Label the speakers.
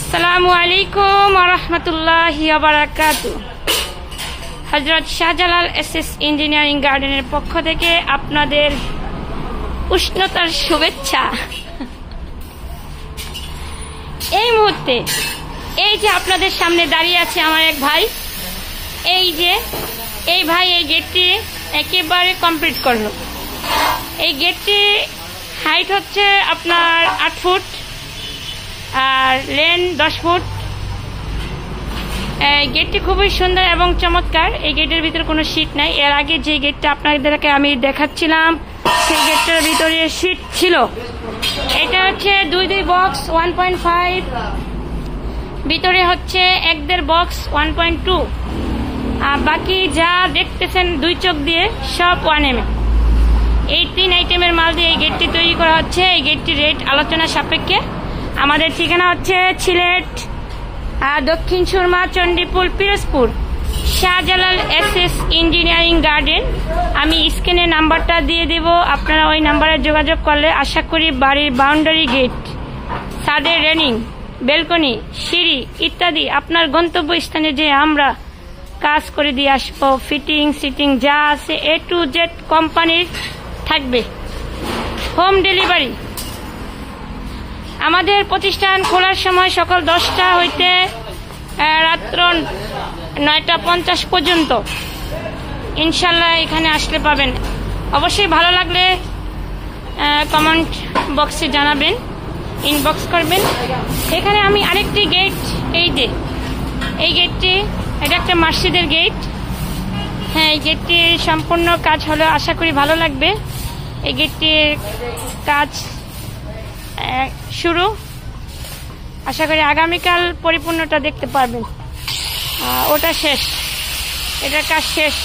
Speaker 1: আসসালামু আলাইকুম ওয়া রাহমাতুল্লাহি ওয়া বারাকাতুহু। হযরত শাহজালাল এসএস ইঞ্জিনিয়ারিং গার্ডেনের পক্ষ থেকে আপনাদের উষ্ণতার শুভেচ্ছা। এই মুহূর্তে এই যে আপনাদের সামনে দাঁড়িয়ে আছে আমার এক ভাই, এই ভাই এই গেটটি একেবারে কমপ্লিট করলো। এই গেটটি হাইট হচ্ছে আপনার 8 ফুট আর লেন 10 ফুট। গেটটি খুবই সুন্দর এবং চমৎকার। এই গেটের ভিতরে কোনো শীট নাই। এর আগে যে গেটটা আপনাদেরকে আমি দেখাচ্ছিলাম সেই গেটটার ভিতরে শীট ছিল। এটা হচ্ছে 2 বক্স 1.5, ভিতরে হচ্ছে 1.5 বক্স 1.2, আর বাকি যা দেখতেছেন 2 চোখ দিয়ে সব 1 mm। এই 3 আইটেমের মাল দিয়ে এই গেটটি তৈরি করা হচ্ছে। এই গেটটির রেট আলোচনা সাপেক্ষে। আমাদের ঠিকানা হচ্ছে Sylhet Dakshin Surma, Chandipur, Pirojpur, Shahjalal SS engineering garden. আমি স্ক্রিনে নাম্বারটা দিয়ে দেব, আপনারা ওই নাম্বারে যোগাযোগ করলে আশা করি বাড়ির বাউন্ডারি গেট, ছাদের রেলিং, বেলকনি, সিঁড়ি ইত্যাদি আপনার গন্তব্য স্থানে যে আমরা কাজ করে দিয়ে আসবো। ফিটিং সিটিং যা আছে A to Z কোম্পানির থাকবে, হোম ডেলিভারি। আমাদের প্রতিষ্ঠান খোলার সময় সকাল 10টা হইতে রাত্র 9টা 50 পর্যন্ত। ইনশাল্লাহ এখানে আসলে পাবেন। অবশ্যই ভালো লাগলে কমেন্ট বক্সে জানাবেন, ইনবক্স করবেন। এখানে আমি আরেকটি গেট, এই গেটটি, এটা একটা মসজিদের গেট। হ্যাঁ, এই গেটটির সম্পূর্ণ কাজ হলো, আশা করি ভালো লাগবে। এই গেটটির কাজ শুরু, আশা করি আগামীকাল পরিপূর্ণটা দেখতে পারবেন। ওটা শেষ, এটার কাজ শেষ।